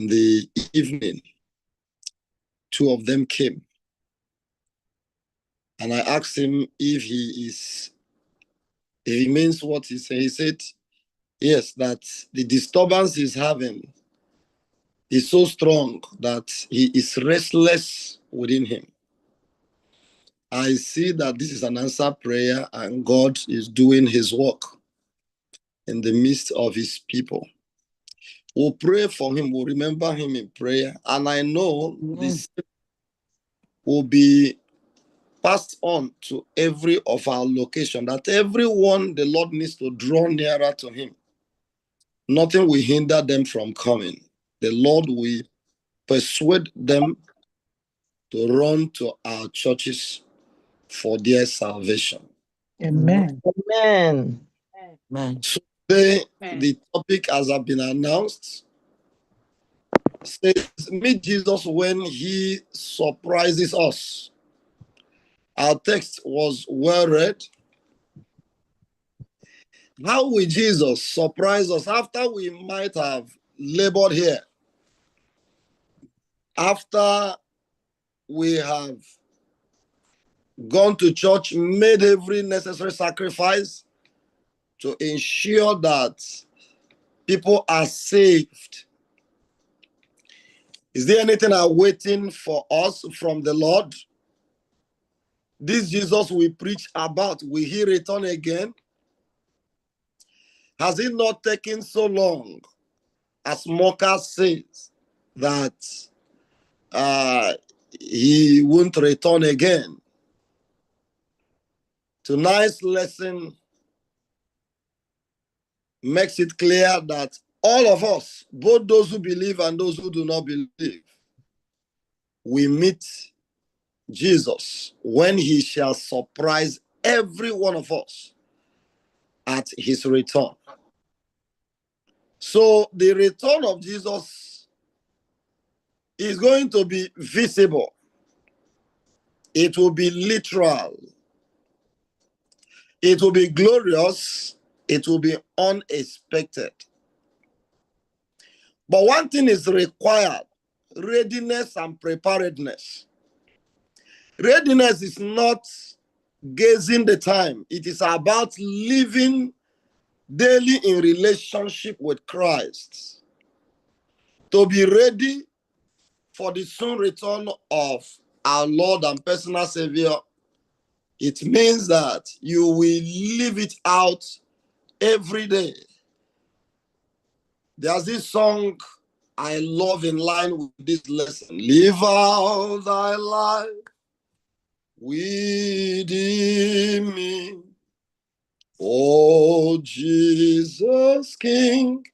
In the evening, two of them came. And I asked him if he means what he said. He said, yes, that the disturbance he's having is so strong that he is restless within him. I see that this is an answered prayer and God is doing his work in the midst of his people. We'll pray for him. We'll remember him in prayer. And I know this will be passed on to every of our location, that everyone the Lord needs to draw nearer to him. Nothing will hinder them from coming. The Lord will persuade them to run to our churches for their salvation. Amen. Amen. Amen. So today, the topic, as has been announced, says, meet Jesus when he surprises us. Our text was well read. How will Jesus surprise us after we might have labored here? After we have gone to church, made every necessary sacrifice to ensure that people are saved. Is there anything awaiting for us from the Lord? This Jesus we preach about, will he return again? Has it not taken so long, as Mocha says, that he won't return again? Tonight's lesson makes it clear that all of us, both those who believe and those who do not believe, we meet Jesus when he shall surprise every one of us at his return. So the return of Jesus is going to be visible. It will be literal. It will be glorious. It will be unexpected. But one thing is required: readiness and preparedness. Readiness is not gazing the time. It is about living daily in relationship with Christ. To be ready for the soon return of our Lord and personal Savior, it means that you will live it out every day. There's this song I love in line with this lesson. Live out thy life within me, O Jesus, King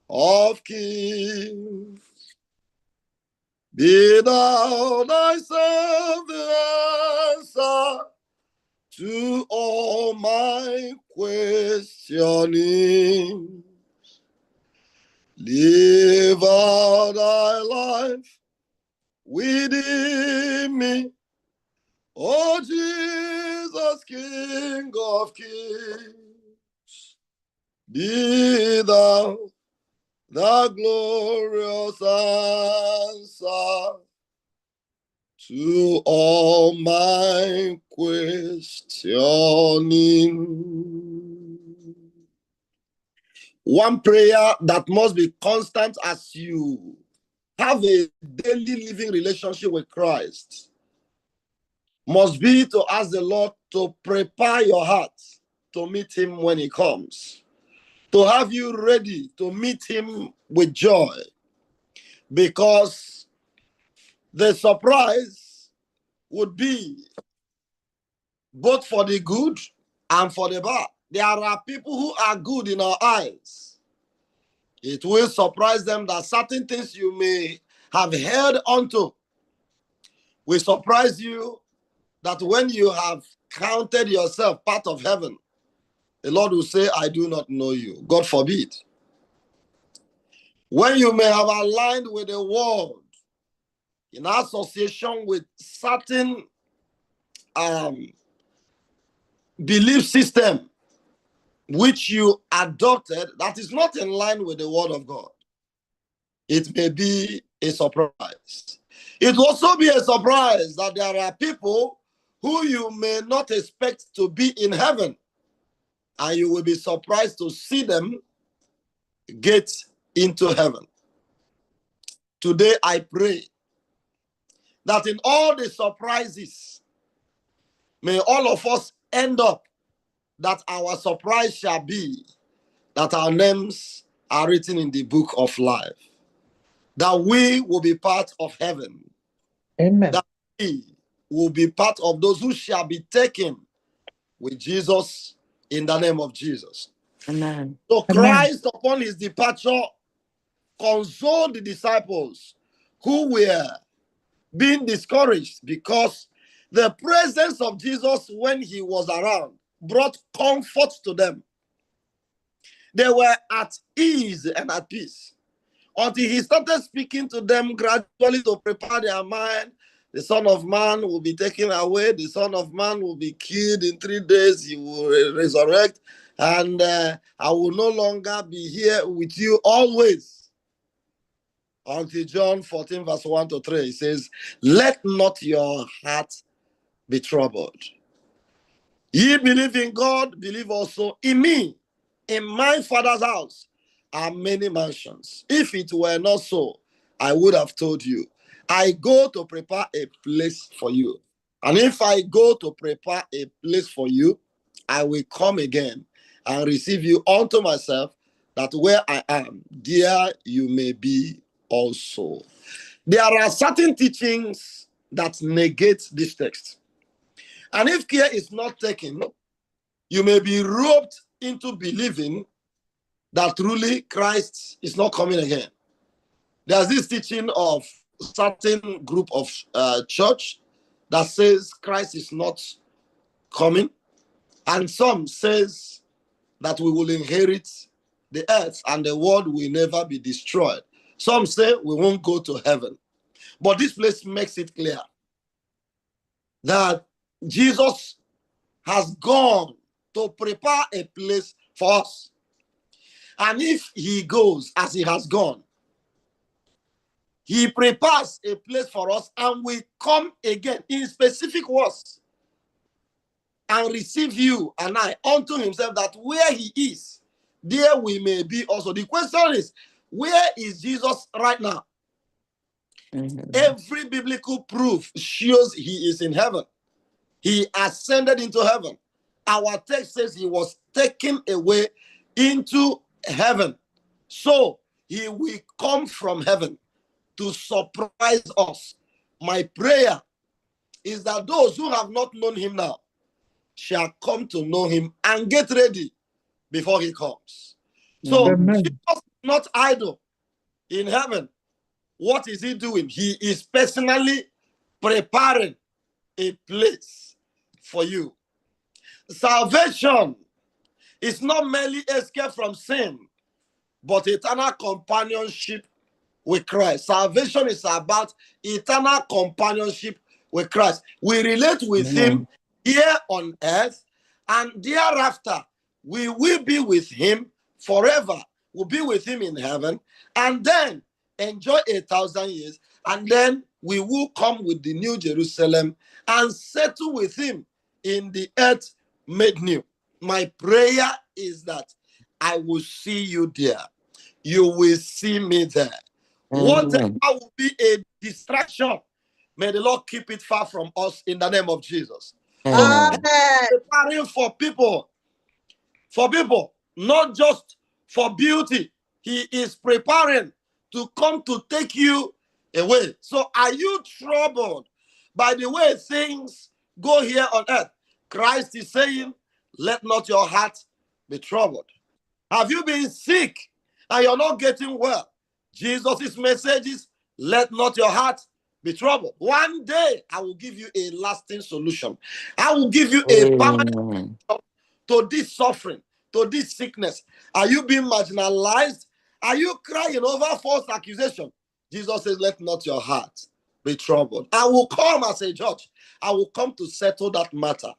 of kings. Be thou thyself the answer to all my questioning. Live out thy life within me, O Jesus, King of kings. Be thou the glorious answer to all my questioning. One prayer that must be constant as you have a daily living relationship with Christ must be to ask the Lord to prepare your heart to meet him when he comes, to have you ready to meet him with joy, because the surprise would be both for the good and for the bad. There are people who are good in our eyes. It will surprise them that certain things you may have held onto will surprise you, that when you have counted yourself part of heaven, the Lord will say, I do not know you. God forbid. When you may have aligned with the world in association with certain belief system which you adopted that is not in line with the word of God. it may be a surprise. It will also be a surprise that there are people who you may not expect to be in heaven, and you will be surprised to see them get into heaven. Today, I pray that in all the surprises, may all of us end up that our surprise shall be that our names are written in the book of life, that we will be part of heaven. Amen. That we will be part of those who shall be taken with Jesus in the name of Jesus. Amen. So Amen. Christ, upon his departure, consoled the disciples who were being discouraged because the presence of Jesus when he was around brought comfort to them. They were at ease and at peace until he started speaking to them gradually to prepare their mind. The Son of Man will be taken away. The Son of Man will be killed in 3 days. He will resurrect. And I will no longer be here with you always. Until John 14, verse 1 to 3, he says, let not your heart be troubled. Ye believe in God, believe also in me. In my Father's house are many mansions. If it were not so, I would have told you. I go to prepare a place for you. And if I go to prepare a place for you, I will come again and receive you unto myself, that where I am, there you may be also. There are certain teachings that negate this text. And if care is not taken, you may be roped into believing that truly Christ is not coming again. There's this teaching of certain group of church that says Christ is not coming, and some says that we will inherit the earth and the world will never be destroyed. Some say we won't go to heaven. But this place makes it clear that Jesus has gone to prepare a place for us. And if he goes as he has gone, he prepares a place for us and we come again in specific words and receive you and I unto himself, that where he is, there we may be also. The question is, where is Jesus right now? Every biblical proof shows he is in heaven. He ascended into heaven. Our text says he was taken away into heaven. So he will come from heaven to surprise us. My prayer is that those who have not known him now shall come to know him and get ready before he comes. So Jesus is not idle in heaven. What is he doing? He is personally preparing a place for you. Salvation is not merely escape from sin, but eternal companionship with Christ. Salvation is about eternal companionship with Christ. We relate with him here on earth, and thereafter we will be with him forever. We'll be with him in heaven, and then enjoy 1,000 years, and then we will come with the New Jerusalem and settle with him in the earth made new. My prayer is that I will see you there. You will see me there. Whatever will be a distraction, may the Lord keep it far from us in the name of Jesus. So, preparing for people, not just for beauty. He is preparing to come to take you away. So, are you troubled by the way things go here on earth? Christ is saying, let not your heart be troubled. Have you been sick and you're not getting well? Jesus' message is, let not your heart be troubled. One day, I will give you a lasting solution. I will give you a permanent solution to this suffering, to this sickness. Are you being marginalized? Are you crying over false accusation? Jesus says, let not your heart be troubled. I will come as a judge. I will come to settle that matter.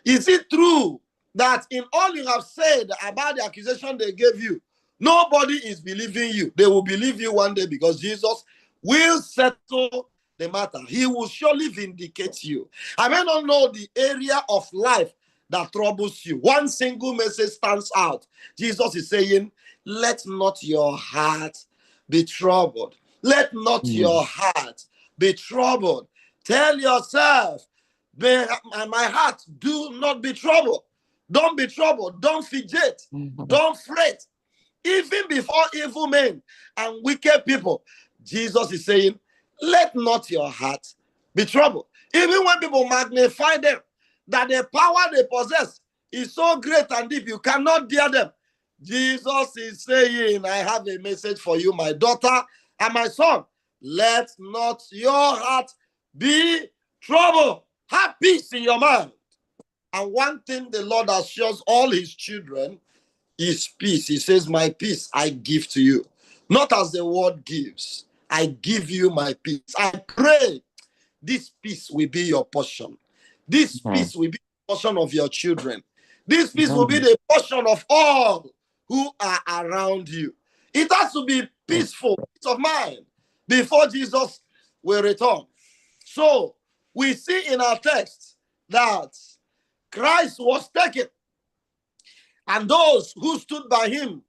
Is it true that in all you have said about the accusation they gave you, Nobody is believing you. They will believe you one day because Jesus will settle the matter. He will surely vindicate you. I may not know the area of life that troubles you. One single message stands out. Jesus is saying, let not your heart be troubled. Let not your heart be troubled. Tell yourself, my heart, do not be troubled. Don't be troubled. Don't fidget. Don't fret. Even before evil men and wicked people, Jesus is saying, let not your heart be troubled. Even when people magnify them, that the power they possess is so great and deep, you cannot dare them. Jesus is saying, I have a message for you, my daughter and my son. Let not your heart be troubled. Have peace in your mind. And one thing the Lord assures all his children is peace. He says, my peace I give to you. Not as the world gives. I give you my peace. I pray this peace will be your portion. This peace will be the portion of your children. This peace will be the portion of all who are around you. It has to be peaceful, peace of mind, before Jesus will return. So we see in our text that Christ was taken, and those who stood by him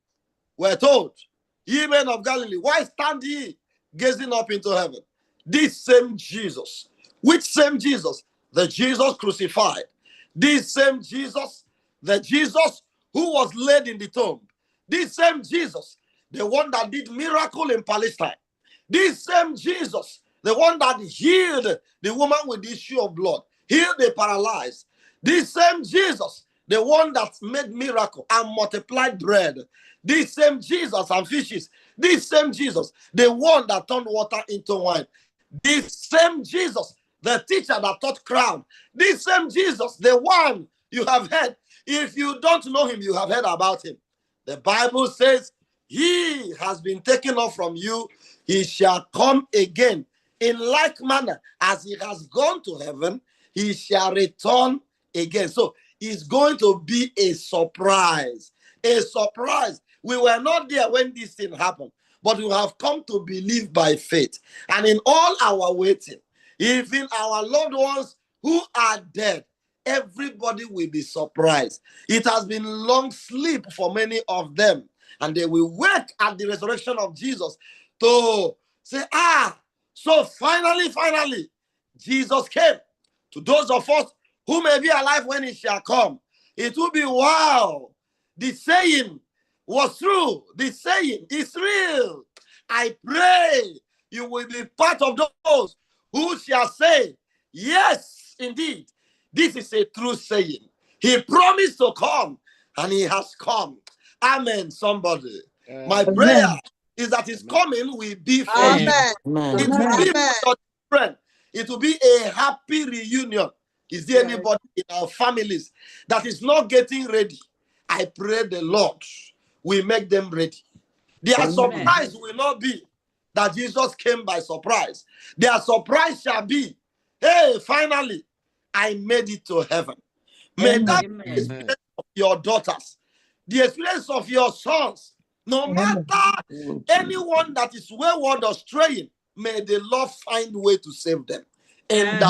were told, ye men of Galilee, why stand ye gazing up into heaven? This same Jesus. Which same Jesus? The Jesus crucified. This same Jesus, the Jesus who was laid in the tomb. This same Jesus, the one that did miracle in Palestine. This same Jesus, the one that healed the woman with the issue of blood, healed the paralyzed. This same Jesus, the one that made miracle and multiplied bread. This same Jesus and fishes. This same Jesus, the one that turned water into wine. This same Jesus, the teacher that taught crown. This same Jesus, the one you have heard. If you don't know him, you have heard about him. The Bible says, he has been taken off from you. He shall come again. In like manner, as he has gone to heaven, he shall return again. So it's going to be a surprise. A surprise. We were not there when this thing happened, but we have come to believe by faith. And in all our waiting, even our loved ones who are dead, everybody will be surprised. It has been long sleep for many of them, and they will wake at the resurrection of Jesus to say, so finally, Jesus came. To those of us who may be alive when he shall come, it will be wow. The saying was true. The saying is real. I pray you will be part of those who shall say, yes, indeed, this is a true saying. He promised to come, and he has come. Amen, somebody. My prayer is that his coming will be for you. It will be for your friend. It will be a happy reunion. Is there anybody in our families that is not getting ready? I pray the Lord will make them ready. Their surprise will not be that Jesus came by surprise. Their surprise shall be, hey, finally, I made it to heaven. May that be the experience of your daughters, the experience of your sons. No matter anyone that is wayward or straying, may the Lord find way to save them. In the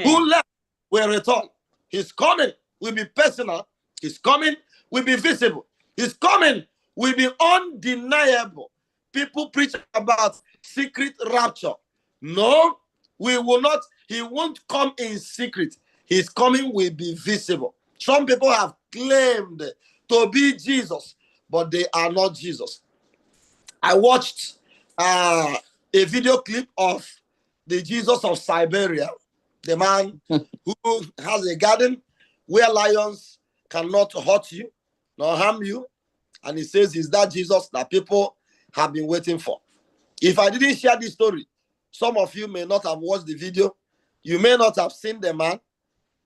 who left will return. His coming will be personal. His coming will be visible. His coming will be undeniable. People preach about secret rapture. No, we will not. He won't come in secret. His coming will be visible. Some people have claimed to be Jesus, but they are not Jesus. I watched a video clip of the Jesus of Siberia, the man who has a garden where lions cannot hurt you nor harm you. And he says, is that Jesus that people have been waiting for? If I didn't share this story, some of you may not have watched the video. You may not have seen the man.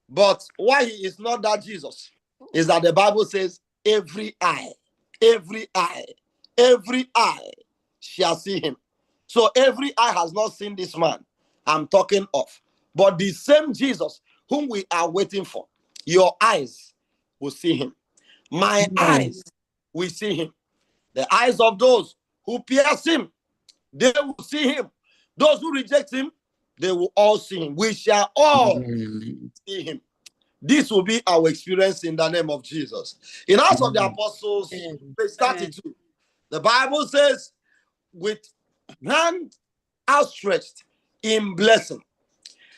But why he is not that Jesus is that the Bible says, every eye shall see him. So every eye has not seen this man I'm talking of. But the same Jesus whom we are waiting for, your eyes will see him. My Amen. eyes will see him. The eyes of those who pierce him, they will see him. Those who reject him, they will all see him. We shall all Amen. see him. This will be our experience in the name of Jesus. In Acts of the Amen. Apostles, Amen. page 32, the Bible says, with hand outstretched in blessing,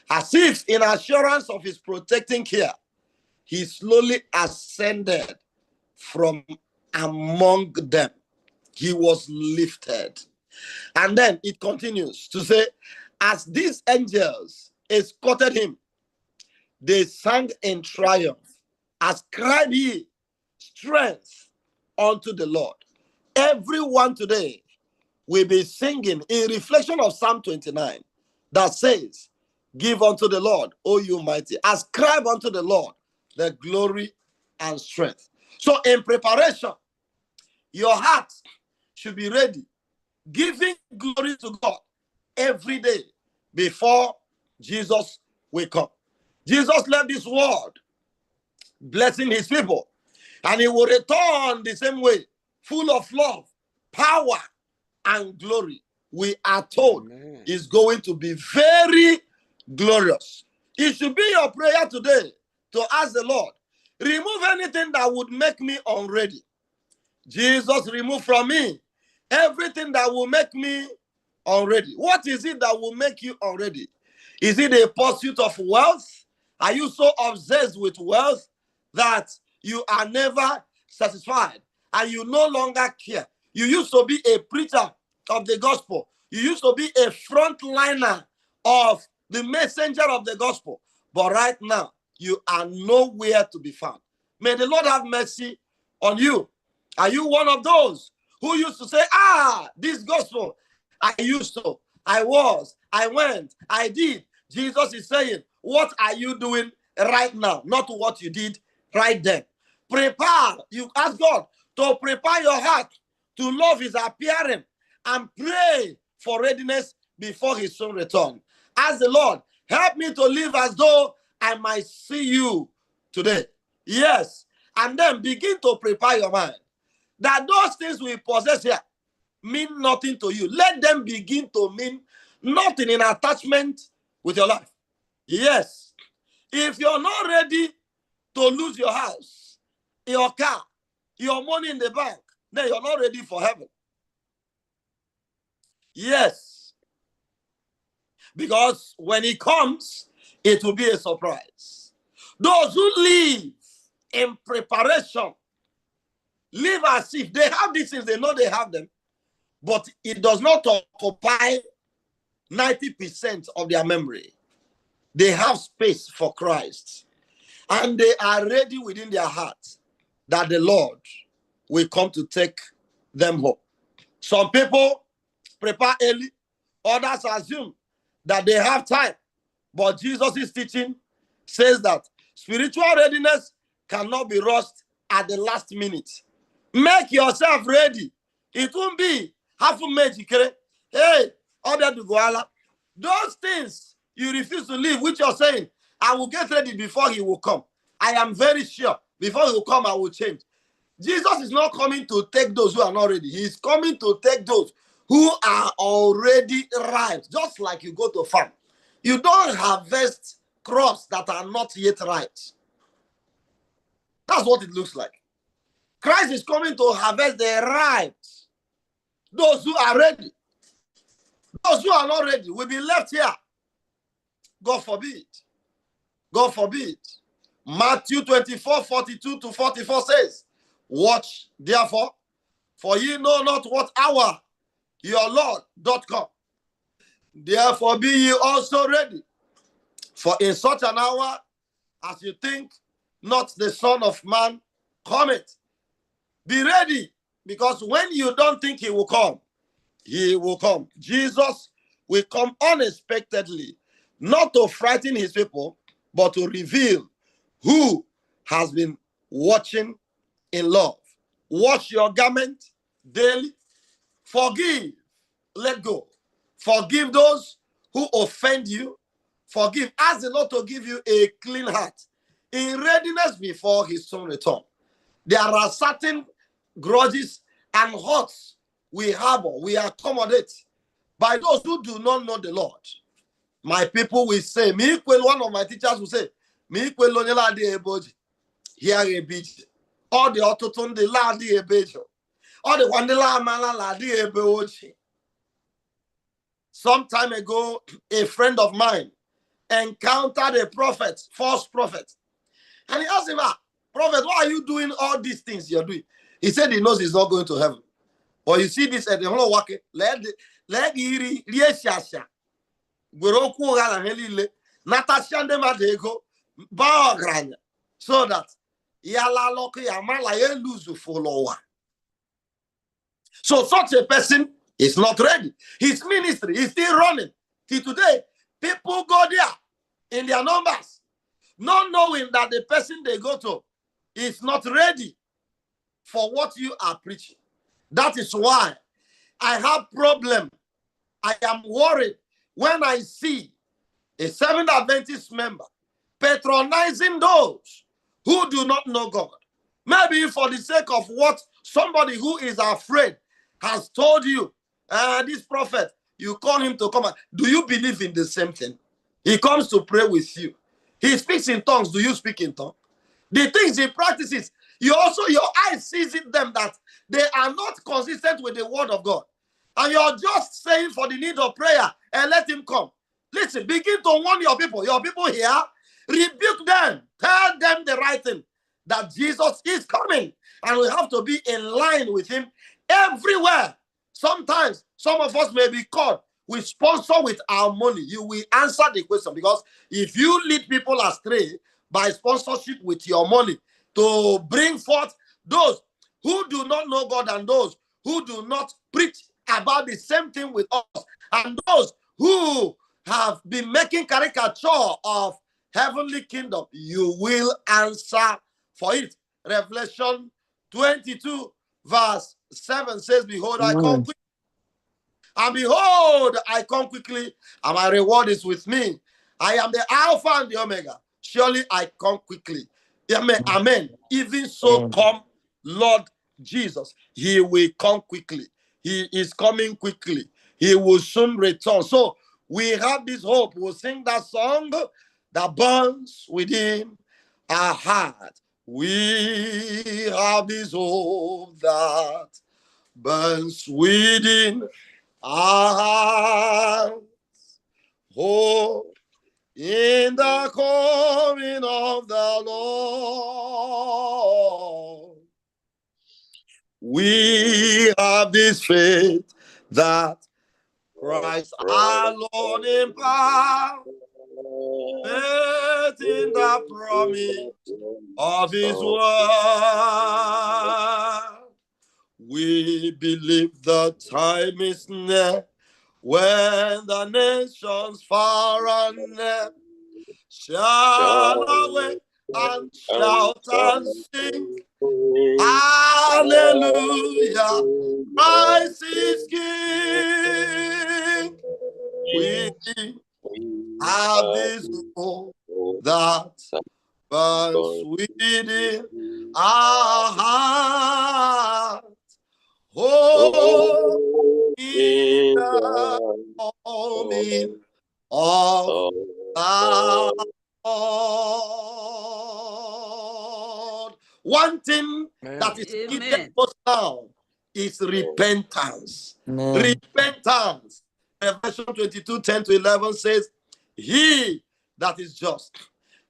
as if in assurance of his protecting care, he slowly ascended from among them. He was lifted. And then it continues to say, as these angels escorted him, they sang in triumph, ascribe ye strength unto the Lord. Everyone today will be singing in reflection of Psalm 29 that says, give unto the Lord, O you mighty, ascribe unto the Lord the glory and strength. So in preparation, your heart should be ready, giving glory to God every day before Jesus will come. Jesus left this world blessing his people, and he will return the same way, full of love, power, and glory. We are told is going to be very glorious. It should be your prayer today to ask the Lord, remove anything that would make me unready. Jesus, remove from me everything that will make me unready. What is it that will make you unready? Is it a pursuit of wealth? Are you so obsessed with wealth that you are never satisfied and you no longer care? You used to be a preacher of the gospel. You used to be a frontliner of the messenger of the gospel. But right now, you are nowhere to be found. May the Lord have mercy on you. Are you one of those who used to say, this gospel, I used to, I was, I went, I did? Jesus is saying, what are you doing right now? Not what you did right then. Prepare. You ask God to prepare your heart to love his appearing and pray for readiness before his soon return. Ask the Lord, help me to live as though I might see you today. Yes. And then begin to prepare your mind that those things we possess here mean nothing to you. Let them begin to mean nothing in attachment with your life. Yes. If you're not ready to lose your house, your car, your money in the bank, then you're not ready for heaven. Yes. Because when it comes, it will be a surprise. Those who live in preparation live as if they have these things, they know they have them, but it does not occupy 90% of their memory. They have space for Christ, and they are ready within their heart that the Lord will come to take them home. Some people prepare early, others assume that they have time, but Jesus' teaching says that spiritual readiness cannot be rushed at the last minute. Make yourself ready. It won't be half a magic. Hey, those things you refuse to leave, which you're saying, I will get ready before he will come. I am very sure before he will come, I will change. Jesus is not coming to take those who are not ready. He is coming to take those who are already ripe. Just like you go to a farm. You don't harvest crops that are not yet ripe. That's what it looks like. Christ is coming to harvest the ripe. Those who are ready. Those who are not ready will be left here. God forbid. God forbid. Matthew 24:42-44 says, watch therefore, for ye know not what hour your Lord doth come. Therefore be ye also ready. For in such an hour as you think not the Son of Man cometh. Be ready, because when you don't think he will come, he will come. Jesus will come unexpectedly, not to frighten his people, but to reveal who has been watching in love. Wash your garment daily. Forgive. Let go. Forgive those who offend you. Forgive. Ask the Lord to give you a clean heart in readiness before his soon return. There are certain grudges and hurts we harbor, we accommodate by those who do not know the Lord. My people will say, one of my teachers will say, here a bit. All the autotune the la di ebejo. All the one the la mala la di ebeochi. Some time ago, a friend of mine encountered a prophet, false prophet. And he asked him, prophet, why are you doing all these things you're doing? He said he knows he's not going to heaven. But you see this at the whole work, leg iri, rieshasha. Guroku gala helile, natashande madego, bagranya. So that yala loki amala ye lose follower. So such a person is not ready. His ministry is still running. Till today, people go there in their numbers, not knowing that the person they go to is not ready for what you are preaching. That is why I have problem. I am worried when I see a Seventh Adventist member patronizing those who do not know God. Maybe for the sake of what somebody who is afraid has told you, this prophet, you call him to come. Do you believe in the same thing? He comes to pray with you. He speaks in tongues. Do you speak in tongues? The things he practices, your eyes sees it them that they are not consistent with the word of God. And you're just saying for the need of prayer and let him come. Listen, begin to warn your people. Your people here, rebuke them. Tell them the right thing. That Jesus is coming. And we have to be in line with him everywhere. Sometimes, some of us may be caught. We sponsor with our money. You will answer the question. Because if you lead people astray by sponsorship with your money to bring forth those who do not know God and those who do not preach about the same thing with us, and those who have been making caricature of heavenly kingdom, you will answer for it. Revelation 22 verse 7 says, behold, I come quickly. And behold, I come quickly, and my reward is with me. I am the Alpha and the Omega. Surely I come quickly. Amen. Amen. Even so come Lord Jesus. He will come quickly. He is coming quickly. He will soon return. So we have this hope. We'll sing that song that burns within our heart. We have this hope that burns within our heart. Hope in the coming of the Lord. We have this faith that Christ our Lord in power, faith in the promise of his word. We believe the time is near when the nations far and near shall awake and shout and sing. Hallelujah, Christ is King. We have this hope that burns within our heart. Hope in the coming of the Lord. One thing that is needed most now is repentance. Repentance. Revelation 22, 10 to 11 says, he that is just,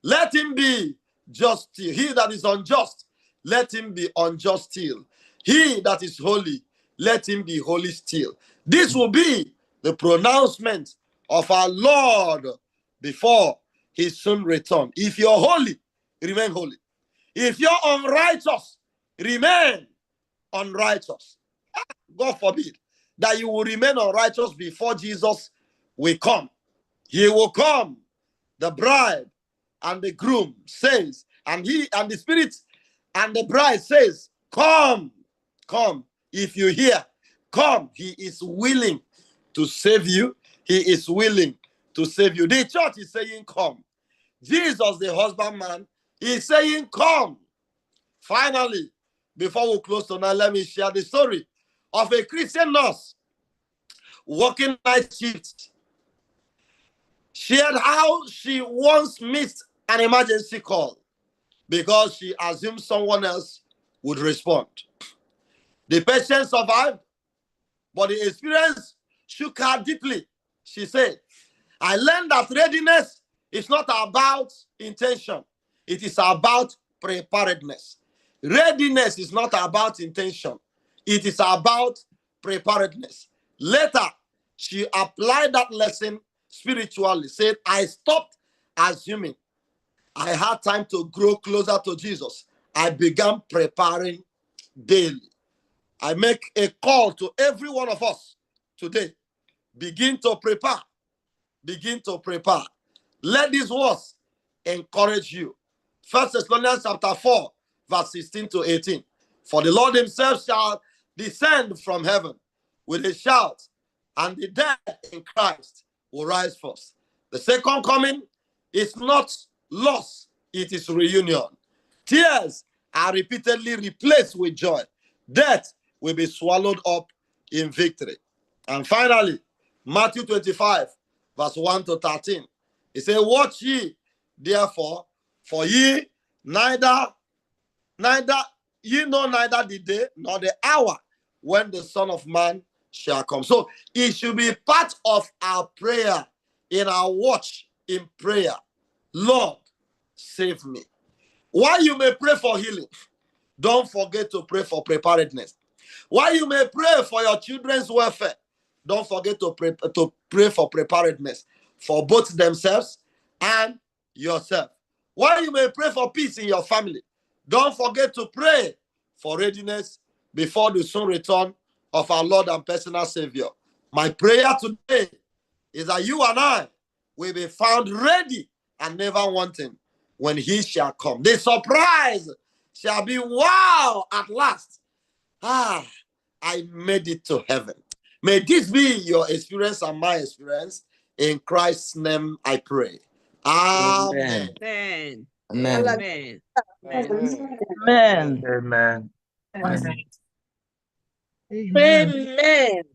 let him be just still. He that is unjust, let him be unjust still. He that is holy, let him be holy still. This will be the pronouncement of our Lord before his soon return. If you're holy, remain holy. If you're unrighteous, remain unrighteous. God forbid that you will remain unrighteous before Jesus will come. He will come. The bride and the groom says, and he and the spirit and the bride says, come, come. If you hear, come. He is willing to save you. He is willing to save you. The church is saying, come. Jesus, the husbandman, is saying, come. Finally, before we close tonight, let me share the story of a Christian nurse working night shift. Shared how she once missed an emergency call because she assumed someone else would respond. The patient survived, but the experience shook her deeply. She said, I learned that readiness is not about intention. It is about preparedness. Readiness is not about intention. It is about preparedness. Later, she applied that lesson spiritually, said, I stopped assuming. I had time to grow closer to Jesus. I began preparing daily. I make a call to every one of us today. Begin to prepare. Begin to prepare. Let these words encourage you. 1 Thessalonians chapter 4, verse 16 to 18. For the Lord himself shall descend from heaven with a shout, and the dead in Christ will rise first. The second coming is not loss, it is reunion. Tears are repeatedly replaced with joy. Death will be swallowed up in victory. And finally, Matthew 25, verse 1 to 13. He said, watch ye, therefore, for ye ye know neither the day nor the hour when the Son of Man shall come. So it should be part of our prayer, in our watch in prayer. Lord, save me. While you may pray for healing, don't forget to pray for preparedness. While you may pray for your children's welfare, don't forget to pray for preparedness for both themselves and yourself. While you may pray for peace in your family, don't forget to pray for readiness before the soon return of our Lord and personal Savior. My prayer today is that you and I will be found ready and never wanting when he shall come. The surprise shall be, wow, at last. I made it to heaven. May this be your experience and my experience. In Christ's name I pray. Amen. Amen. Amen. Amen. Amen. Amen. Amen. Amen.